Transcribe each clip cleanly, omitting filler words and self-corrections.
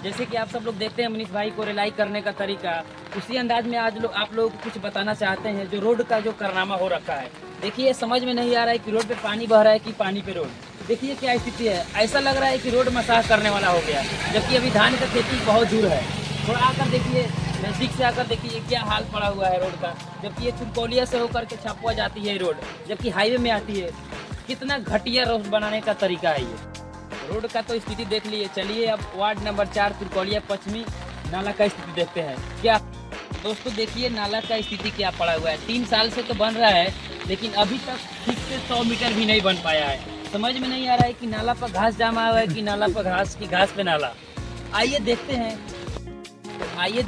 जैसे कि आप सब लोग देखते हैं मनीष भाई को रिलाई करने का तरीका, उसी अंदाज में आज आप लोगों को कुछ बताना चाहते हैं जो रोड का जो कारनामा हो रखा है। देखिए समझ में नहीं आ रहा है कि रोड पे पानी बह रहा है कि पानी पे रोड। देखिए क्या स्थिति है, ऐसा लग रहा है कि रोड मसाज करने वाला हो गया, जबकि अभी धान का खेती बहुत दूर है। थोड़ा आकर देखिए, नज़दीक से आकर देखिए क्या हाल पड़ा हुआ है रोड का। जबकि ये तुरकोलिया से होकर के छापुआ जाती है रोड, जबकि हाईवे में आती है। कितना घटिया रोड बनाने का तरीका है ये। रोड का तो स्थिति देख लिए। चलिए अब वार्ड नंबर 4 तुरकोलिया पश्चिमी नाला का स्थिति देखते हैं। क्या दोस्तों देखिए नाला का स्थिति क्या पड़ा हुआ है। 3 साल से तो बन रहा है, लेकिन अभी तक ठीक से 100 मीटर भी नहीं बन पाया है। समझ में नहीं आ रहा है कि नाला पर घास जमा हुआ है कि नाला पर घास की घास पे नाला। आइए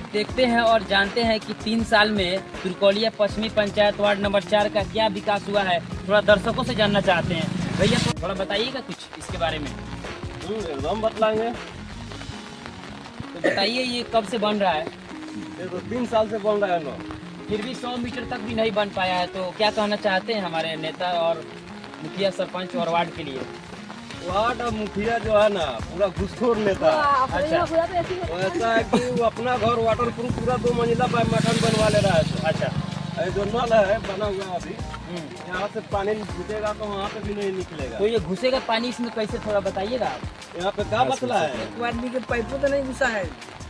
देखते हैं और जानते हैं कि 3 साल में तुरकोलिया पश्चिमी पंचायत वार्ड नंबर 4 का क्या विकास हुआ है। थोड़ा दर्शकों से जानना चाहते हैं। भैया तो थोड़ा बताइएगा कुछ इसके बारे में। एकदम बतलाएंगे। तो बताइए ये कब से बन रहा है? ये तो 3 साल से बन रहा है ना, फिर भी 100 मीटर तक भी नहीं बन पाया है। तो क्या कहना चाहते हैं हमारे नेता और मुखिया सरपंच और वार्ड के लिए? वार्ड और मुखिया जो है ना पूरा घुसखोर नेता। अच्छा, तो ऐसा है कि वो अपना घर वाटर प्रूफ पूरा 2 मंजिला पर मकान बनवा ले रहा है। तो अच्छा। ये जो नल है बना हुआ है अभी, यहाँ से पानी घुसेगा तो वहाँ पे भी नहीं निकलेगा। तो ये घुसेगा पानी इसमें कैसे, थोड़ा बताइएगा आप। यहाँ पे क्या बतला है? आदमी के पाइपों तो नहीं घुसा है,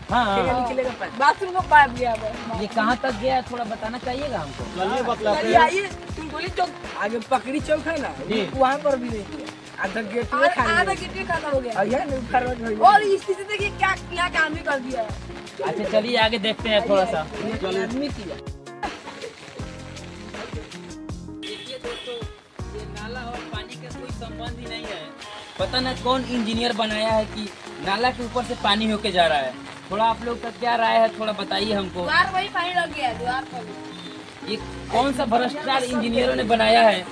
हाँ, निकलेगा पाइप। बाथरूम का पाइप गया है। ये कहाँ तक गया है थोड़ा बताना चाहिएगा हमको। चलिए बतलाते चलिए हैं। आइए, तुरकोली चौक आगे पकड़ी चौक है ना, जी। वहाँ पर भी नहीं किया। आधा गेट में खाली आधा गिट्टी खाता हो गया। और यहाँ नहीं फरवट हुई। और स्थिति देखिए क्या यहाँ काम भी कर दिया है। अच्छा चलिए आगे देखते हैं थोड़ा सा। आदमी किया। देखिए दोस्तों, ये नाला और पानी का कोई संबंध ही नहीं है। पता न कौन इंजीनियर बनाया है कि नाला के ऊपर से पानी होके जा रहा है। थोड़ा आप लोग का क्या राय है, थोड़ा बताइए हमको। द्वार वही पानी लग गया है, द्वार पर। ये कौन सा भ्रष्टाचार इंजीनियरों ने बनाया है,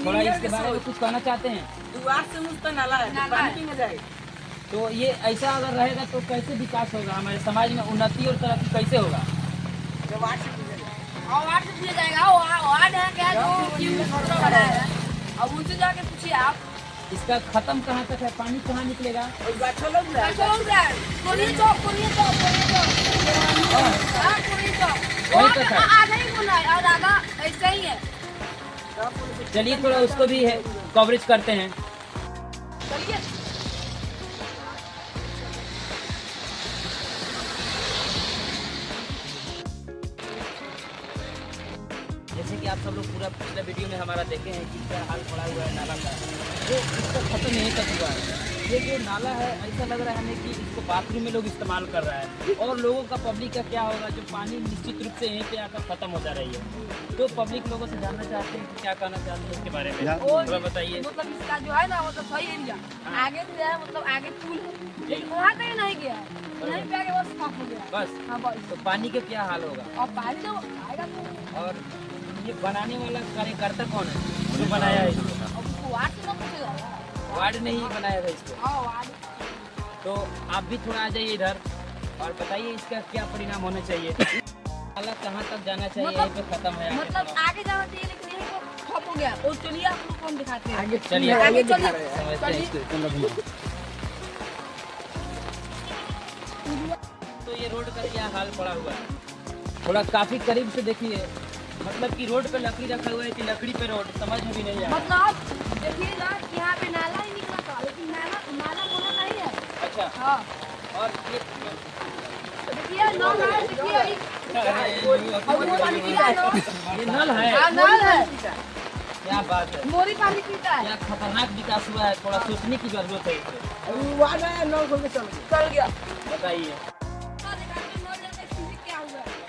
थोड़ा इसके बारे में कुछ कहना चाहते हैं? दुआर से मुझ पर नाला है, नाला पानी में जाएगा। तो ये ऐसा अगर रहेगा तो कैसे विकास होगा, हमारे समाज में उन्नति और तरक्की कैसे होगा? जब वार्ड से गुजरेगा। और वार्ड से पूछा जाएगा, वार्ड है क्या जो कि दूसरा बनाया है। अब उनसे जाके पूछिए आप। इसका खत्म कहाँ तक है, पानी कहाँ निकलेगा? और गाछो लोग जाए। चलो उधर, कोरिया चौक। हाँ, कोरिया चौक। वहीं वहाँ तक पे है। आधा ही बोला है और आधा ऐसा ही है। चलिए थोड़ा उसको भी है कवरेज करते हैं। चलिए। जैसे कि आप सब लोग पूरा पिछले वीडियो में हमारा देखे हैं कि क्या हाल पड़ा हुआ है नाला का। ये इसका खत्म नहीं तक हुआ है। ये जो नाला है ऐसा लग रहा है हमें कि इसको बाथरूम में लोग इस्तेमाल कर रहा है। और लोगों का, पब्लिक का क्या होगा जो पानी निश्चित रूप से यहीं पे आकर खत्म हो जा रही है। तो पब्लिक लोगों से जानना चाहते हैं कि क्या कहना चाहते हैं इसके बारे में, और थोड़ा बताइए। मतलब इसका जो है ना मतलब सही एरिया आगे से है, मतलब आगे पुल है, लेकिन वहाँ कहीं नहीं गया है। यहीं पे आगे बस खत्म हो गया। बस हाँ बस। तो पानी का क्या हाल होगा? और पानी जब आएगा तो और ये बनाने वाला कार्यकर्ता कौन है जो बनाया है इसको? अब उसको वार्ड से ना पूछेगा। वार्ड ने ही बनाया था इसको। हाँ वार्ड। तो आप भी थोड़ा आ जाइए इधर और बताइए इसका क्या परिणाम होना चाहिए। नाला कहाँ तक जाना चाहिए, यहीं पे खत्म है? आगे मतलब थोड़ा आगे जाना चाहिए, लेकिन यहीं पर ठप हो गया। तो चलिए आप लोग को हम दिखाते हैं। आगे चलिए आगे दिखा चलिए। रहे हैं। समझते हैं इसको। तो ये रोड का क्या हाल पड़ा हुआ है, थोड़ा काफी करीब से देखिए। मतलब कि रोड पे लकड़ी रखा हुआ है कि लकड़ी पे रोड, समझ में भी नहीं आ रहा। मतलब देखिएगा यहाँ पे नाला ही निकला था, लेकिन नाला बोला नहीं है। अच्छा, हाँ और ये देखिए नल है, देखिए और वो पानी पीता है लोग। ये नल है। हाँ नल है, क्या बात है, मोरी पानी पीता है। क्या खतरनाक विकास हुआ है। थोड़ा सोचने की जरूरत है इसे। अभी वार्ड है, नौ खोल के चल गया। चल गया। बताइए। क्या हुआ है?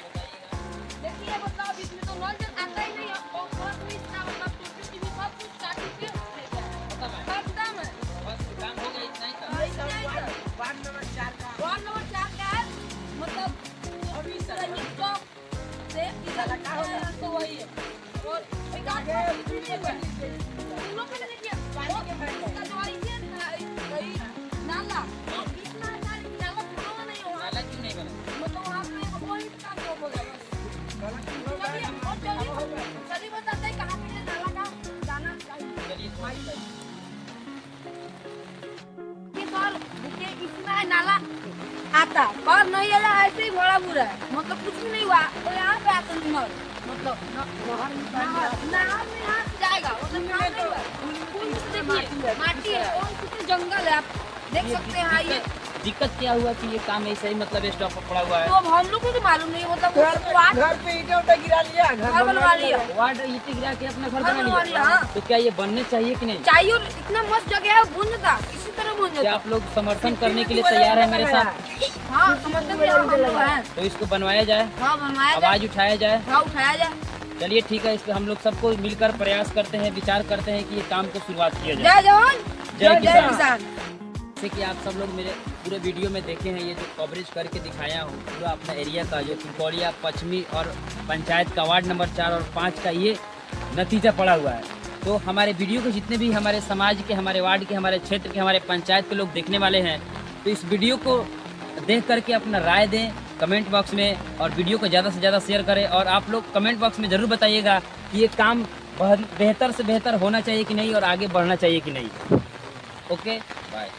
देखिए मतलब इसमें तो नल जल आता ही नहीं है और बहुत भी इतना मतलब टूटी टीवी सब कुछ काटी के खत्म है। बस काम हो गया, इतना ही था। वार्ड नंबर 4 का वार्ड नंबर 4 का है, मतलब अभी सैनिक चौक से इधर का हो गया तो वही है। और एक आगे तुम लोग पहले देखिए पानी के फैल का जो आई है नाला इतना नाला पूरा नहीं हुआ। नाला क्यों नहीं बना? मतलब वहाँ पे वही काम हो गया बस। चलिए बताते हैं कहाँ पे नाला का जाना चाहिए। चलिए सर देखिए इसमें है नाला आता, बाहर नहीं आया, ऐसे ही भरा बुरा है, मतलब कुछ भी नहीं हुआ, तो यहाँ पे आता नहीं मर, मतलब नहर में यहाँ से जाएगा, मतलब यहाँ नहीं हुआ, फूल देखिए, माटी है और कितने जंगल है, आप देख सकते हैं। हाँ, ये दिक्कत क्या हुआ कि ये काम ऐसे ही मतलब स्टॉप पर पड़ा हुआ है? तो अब हम लोग को तो मालूम नहीं, मतलब घर पे ईंटें उठा गिरा लिया, घर बनवा लिया, वार्ड ईंटें गिरा के अपना घर घर बना बनवा लिया। लिया, हाँ। तो क्या ये बनने चाहिए कि नहीं? चाहिए, और इतना मस्त जगह है, बन जाता, इसी तरह बन क्या जाता। आप लोग समर्थन करने के लिए तैयार है मेरे साथ? हाँ, समझते भी हम लोग हैं। तो इसको बनवाया जाए, हाँ, बनवाया जाए, आवाज उठाया जाए। हाँ, उठाया जाए। चलिए ठीक है, इस पे हम लोग सबको मिलकर प्रयास करते हैं, विचार करते हैं कि ये काम को शुरुआत किया जाए। जय जवान, जय जय किसान। किसान। जैसे कि आप सब लोग मेरे पूरे वीडियो में देखे हैं, ये जो कवरेज करके दिखाया हूँ पूरा अपना एरिया का, जो पिंपौड़िया पश्चिमी और पंचायत का वार्ड नंबर 4 और 5 का ये नतीजा पड़ा हुआ है। तो हमारे वीडियो को जितने भी हमारे समाज के, हमारे वार्ड के, हमारे क्षेत्र के, हमारे पंचायत के लोग देखने वाले हैं, तो इस वीडियो को देख करके अपना राय दें कमेंट बॉक्स में, और वीडियो को ज़्यादा से ज़्यादा शेयर करें। और आप लोग कमेंट बॉक्स में ज़रूर बताइएगा कि ये काम बेहतर से बेहतर होना चाहिए कि नहीं, और आगे बढ़ना चाहिए कि नहीं। Okay, bye.